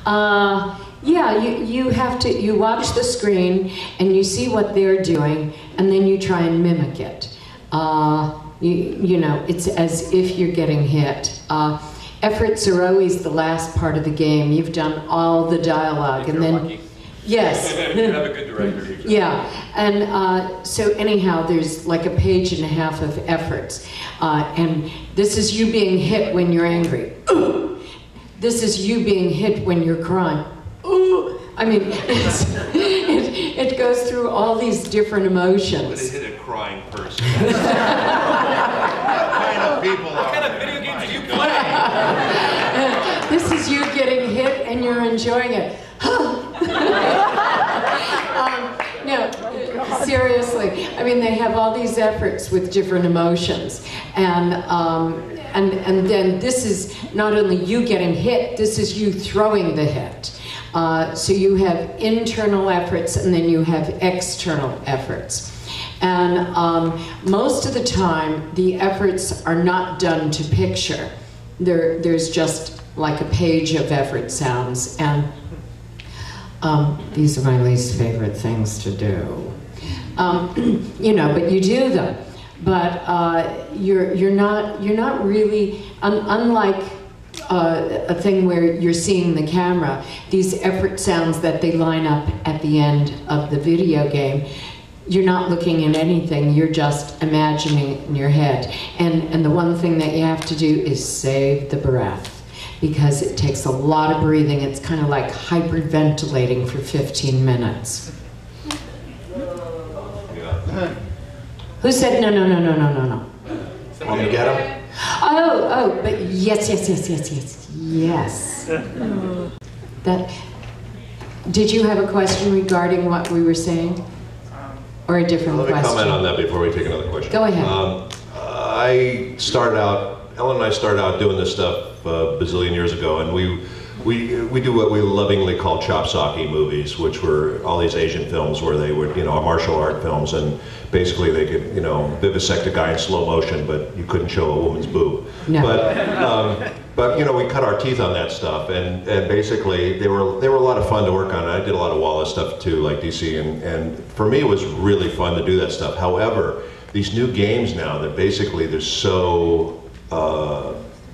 Yeah, you have to, you watch the screen and you see what they're doing and then you try and mimic it. You know, it's as if you're getting hit. Efforts are always the last part of the game. You've done all the dialogue and then... Lucky. Yes. You have a good director usually. Yeah, and so anyhow, there's like a page and a half of efforts. And this is you being hit when you're angry. Ooh. This is you being hit when you're crying. Ooh. I mean, it goes through all these different emotions. Would it hit a crying person? What kind of people are? What kind of video games do you play? This is you getting hit and you're enjoying it. No, seriously. I mean, they have all these efforts with different emotions, and then this is not only you getting hit. This is you throwing the hit. So you have internal efforts, and then you have external efforts. And most of the time, the efforts are not done to picture. There's just like a page of effort sounds, and these are my least favorite things to do. You know, but you do them. But you're not really, unlike a thing where you're seeing the camera, these effort sounds that they line up at the end of the video game, you're not looking at anything, you're just imagining it in your head. And the one thing that you have to do is save the breath, because it takes a lot of breathing. It's kind of like hyperventilating for 15 minutes. Who said no, no, no, no, no, no, no? Want me to get him? Oh, but yes. That. Did you have a question regarding what we were saying? Or a different question? Let me comment on that before we take another question. Go ahead. Ellen and I started out doing this stuff a bazillion years ago, and we do what we lovingly call chop socky movies, which were all these Asian films where they would, martial art films, and basically they could, vivisect a guy in slow motion, but you couldn't show a woman's boob. No. But we cut our teeth on that stuff, and basically they were a lot of fun to work on. I did a lot of Wallace stuff too, like DC, and for me it was really fun to do that stuff. However, these new games now that basically they're so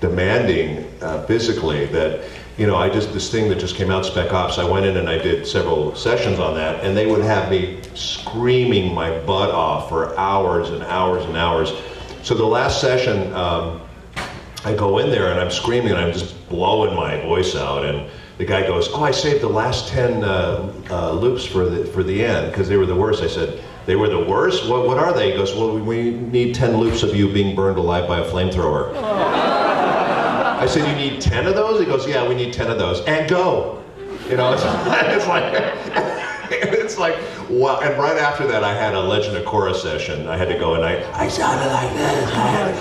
demanding physically that, this thing that just came out, Spec Ops, I went in and I did several sessions on that, and they would have me screaming my butt off for hours and hours and hours. So the last session, I go in there and I'm screaming and I'm just blowing my voice out, and the guy goes, "Oh, I saved the last 10 loops for the end because they were the worst." I said, "They were the worst? What are they?" He goes, "Well, we need 10 loops of you being burned alive by a flamethrower." I said, "You need 10 of those?" He goes, "Yeah, we need 10 of those. And go." It's like, wow. And right after that, I had a Legend of Korra session. I had to go and I sounded like this.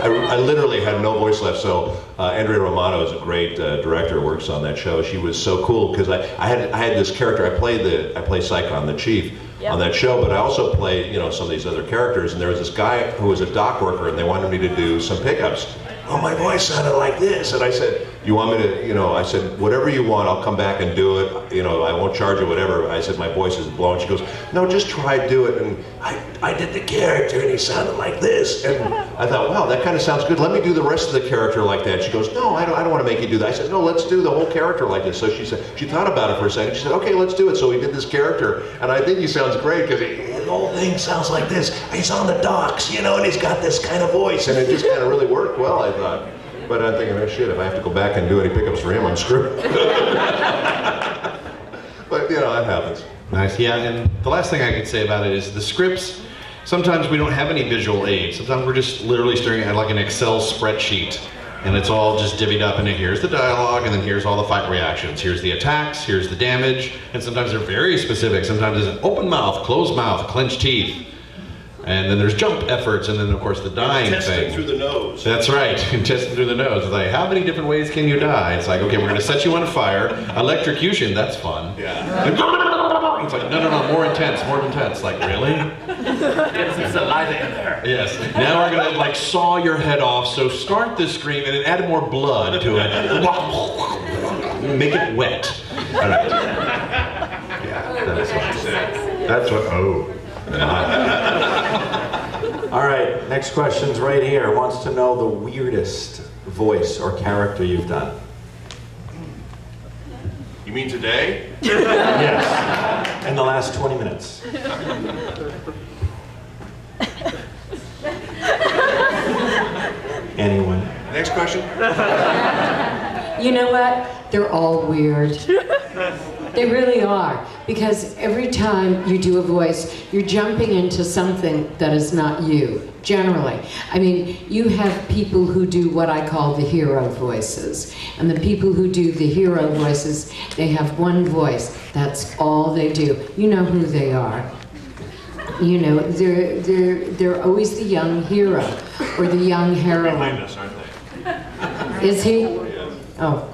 I literally had no voice left. So Andrea Romano is a great director, works on that show. She was so cool because I had this character. I play Psychon, the chief, on that show, but I also played some of these other characters. And there was this guy who was a dock worker, and they wanted me to do some pickups. Oh, my voice sounded like this. And I said, "You want me to," I said, "Whatever you want, I'll come back and do it. I won't charge you, whatever." I said, "My voice is blown." She goes, "No, just try do it." And I did the character, and he sounded like this. And I thought, wow, that kind of sounds good. Let me do the rest of the character like that. She goes, "No, I don't want to make you do that." I said, "No, let's do the whole character like this." So she said, she thought about it for a second. She said, "Okay, let's do it." So we did this character, and I think he sounds great because the whole thing sounds like this. He's on the docks, and he's got this kind of voice, and it just kind of really worked well, I thought. But I'm thinking, oh shit, if I have to go back and do any pickups for him, I'm screwed. But that happens. Nice, yeah, and the last thing I could say about it is the scripts, sometimes we don't have any visual aids. Sometimes we're just literally staring at like an Excel spreadsheet, and it's all just divvied up into here's the dialogue, and then here's all the fight reactions. Here's the attacks, here's the damage, and sometimes they're very specific. Sometimes there's an open mouth, closed mouth, clenched teeth. And then there's jump efforts, and then of course the dying thing. Through the nose. That's right, testing through the nose. It's like, how many different ways can you die? It's like, okay, we're gonna set you on fire. Electrocution, that's fun. Yeah. It's like, no, more intense, more intense. Like, really? There's a light in there. Yes. Now we're gonna like saw your head off, so start the scream and then add more blood to it. Make it wet. All right. Yeah, that's what she said. That's what, oh. All right, next question's right here. Wants to know the weirdest voice or character you've done. You mean today? Yes. In the last 20 minutes. Anyone? Next question? You know what? They're all weird. They really are. Because every time you do a voice, you're jumping into something that is not you, generally. I mean, you have people who do what I call the hero voices. And the people who do the hero voices, they have one voice. That's all they do. You know who they are. You know, they're always the young hero or the young heroine. Behind us, aren't they? Is he? Yes. Oh.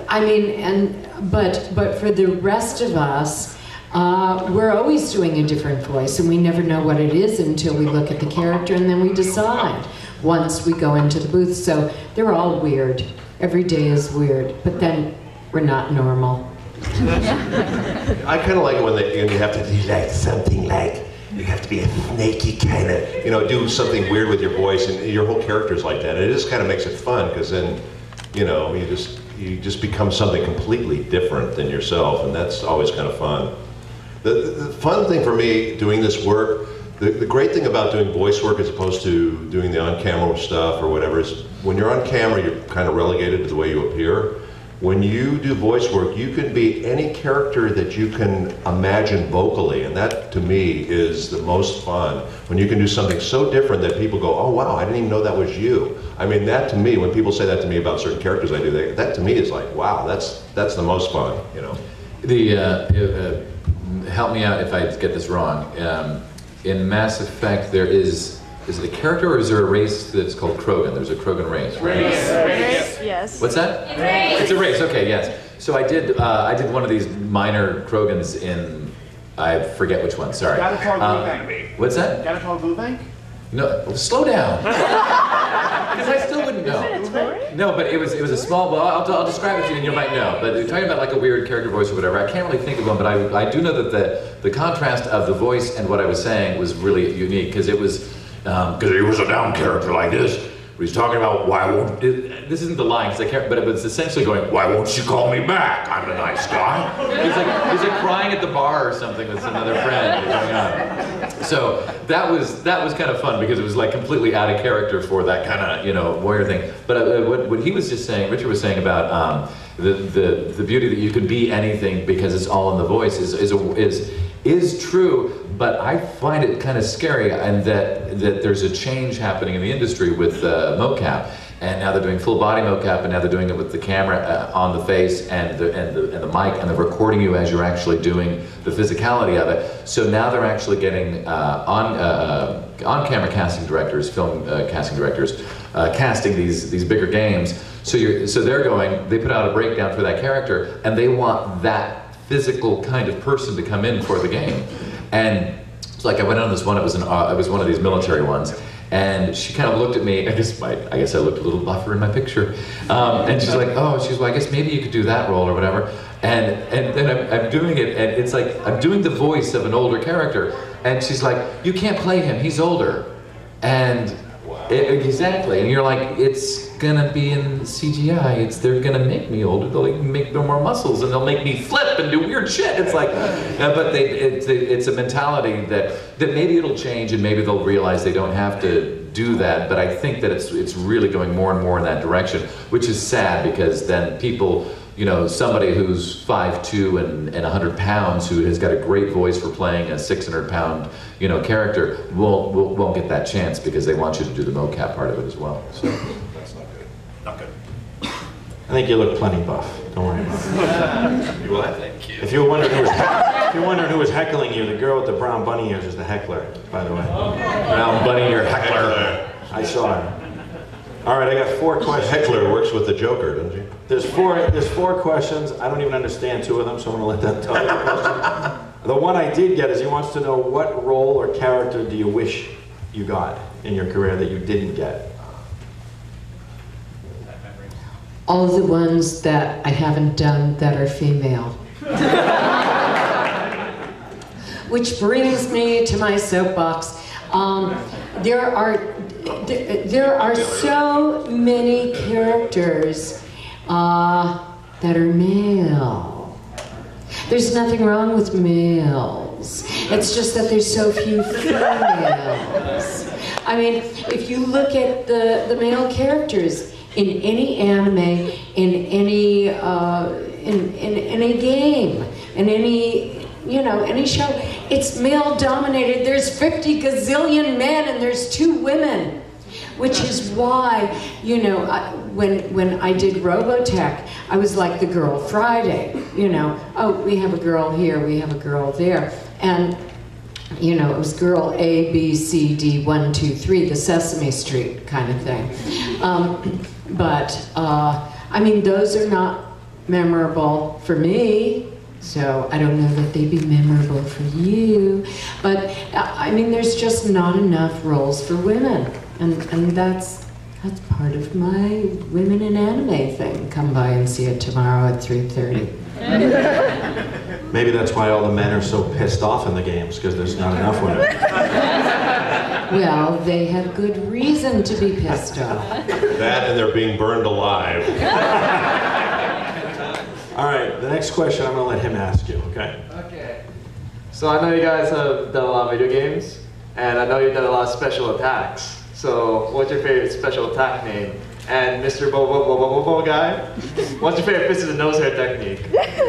I mean, but for the rest of us, we're always doing a different voice, and we never know what it is until we look at the character, and then we decide once we go into the booth. So they're all weird. Every day is weird, but then we're not normal. I kind of like it when you have to do like something like, you have to be a snaky kind of, you know, do something weird with your voice, and your whole character's like that. And it just kind of makes it fun, because then, you know, you just become something completely different than yourself, and that's always kind of fun. The fun thing for me doing this work, the great thing about doing voice work as opposed to doing the on-camera stuff or whatever is when you're on camera, you're kind of relegated to the way you appear. When you do voice work, you can be any character that you can imagine vocally, and that to me is the most fun. When you can do something so different that people go, oh wow, I didn't even know that was you. I mean, that to me, when people say that to me about certain characters I do, that to me is like, wow, that's the most fun, you know. Help me out if I get this wrong. In Mass Effect, there is it a character or is there a race that's called Krogan? There's a Krogan race, right? Race. Yes. What's that? Race. It's a race. Okay, yes. So I did one of these minor Krogans in, I forget which one. Sorry. What's that? No, slow down. Because I still wouldn't know. No, but it was a small. Well, I'll describe it to you, and you might know. But you're talking about like a weird character voice or whatever. I can't really think of one, but I do know that the contrast of the voice and what I was saying was really unique, because it was because he was a down character like this. He's talking about why won't this isn't the line, but it was essentially going, why won't you call me back? I'm a nice guy. He's like crying at the bar or something with another friend going on. So that was kind of fun, because it was like completely out of character for that kind of warrior thing. But what he was just saying, Richard was saying about the beauty that you can be anything because it's all in the voice is true. But I find it kind of scary, and that there's a change happening in the industry with mocap, and now they're doing full body mocap, and now they're doing it with the camera on the face and the mic, and they're recording you as you're actually doing the physicality of it. So now they're actually getting on-camera casting directors, film casting directors, casting these bigger games. So they put out a breakdown for that character, and they want that physical kind of person to come in for the game. And it's like I went on this one. It was one of these military ones, and she kind of looked at me. I guess I looked a little buffer in my picture, and she's like, "Oh, well, I guess maybe you could do that role or whatever." And then I'm doing it, and it's like I'm doing the voice of an older character, and she's like, "You can't play him. He's older." And exactly, and you're like, it's gonna be in CGI. They're gonna make me older. They'll make no more muscles, and they'll make me flip and do weird shit. It's like, but it's a mentality that maybe it'll change, and maybe they'll realize they don't have to do that. But I think that it's really going more and more in that direction, which is sad, because then people, somebody who's 5'2" and 100 pounds, who has got a great voice for playing a 600-pound, character, won't get that chance, because they want you to do the mocap part of it as well. So That's not good. Not good. I think you look plenty buff. Don't worry about it. You what? Thank you. If you're wondering who was heckling you, the girl with the brown bunny ears is the heckler, by the way. Brown bunny ear heckler. I saw her. All right, I got 4 questions. Heckler works with the Joker, doesn't she? There's four questions. I don't even understand 2 of them, so I'm going to let them tell you the question. The one I did get is he wants to know, what role or character do you wish you got in your career that you didn't get? all the ones that I haven't done that are female. Which brings me to my soapbox. There are so many characters that are male. There's nothing wrong with males. It's just that there's so few females. I mean, if you look at the male characters in any anime, in any game, in any, you know, any show, it's male dominated. There's 50 gazillion men and there's 2 women. Which is why, you know, when I did Robotech, I was like the girl Friday, you know. Oh, we have a girl here, we have a girl there. And, you know, it was girl A, B, C, D, 1, 2, 3, the Sesame Street kind of thing. I mean, those are not memorable for me. So I don't know that they'd be memorable for you. But, I mean, there's just not enough roles for women. And that's part of my Women in Anime thing. Come by and see it tomorrow at 3:30. Maybe that's why all the men are so pissed off in the games, because there's not enough women. Well, they have good reason to be pissed off. That and they're being burned alive. All right, the next question I'm going to let him ask you, okay? Okay. So I know you guys have done a lot of video games, and I know you've done a lot of special attacks. So what's your favorite special attack name? And Mr. Bo guy, what's your favorite fist of the nose hair technique?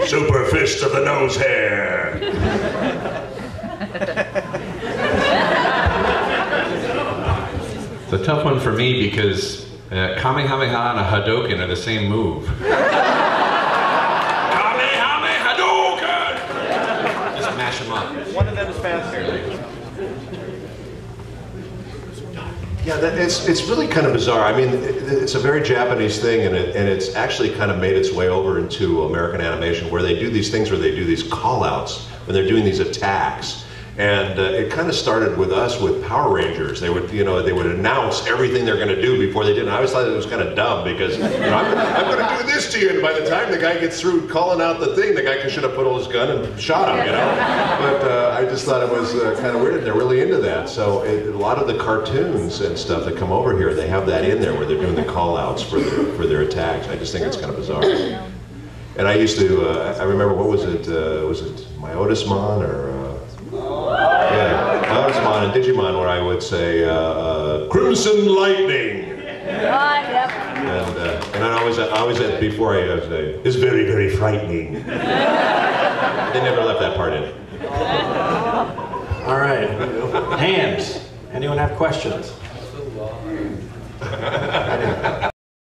Super fist of the nose hair. It's a tough one for me because Kamehameha and a Hadouken are the same move. Kamehameha Hadouken! Just mash them up. One of them is faster. Yeah, it's really kind of bizarre. I mean, it's a very Japanese thing, and it's actually kind of made its way over into American animation, where they do these things where they do these call-outs when they're doing these attacks. And it kind of started with us with Power Rangers. They would, you know, they would announce everything they're going to do before they did. And I always thought it was kind of dumb because, you know, I'm going to do this to you. And by the time the guy gets through calling out the thing, the guy should have put on his gun and shot him, you know. But I just thought it was kind of weird. They're really into that. So a lot of the cartoons and stuff that come over here, they have that in there where they're doing the call-outs for their attacks. I just think it's kind of bizarre. And I used to, I remember, what was it my Otismon or... Yeah, Otismon and Digimon, where I would say, Crimson Lightning. Yep. And I always had, before I say, it's very, very frightening. They never left that part in. All right, hands. Anyone have questions?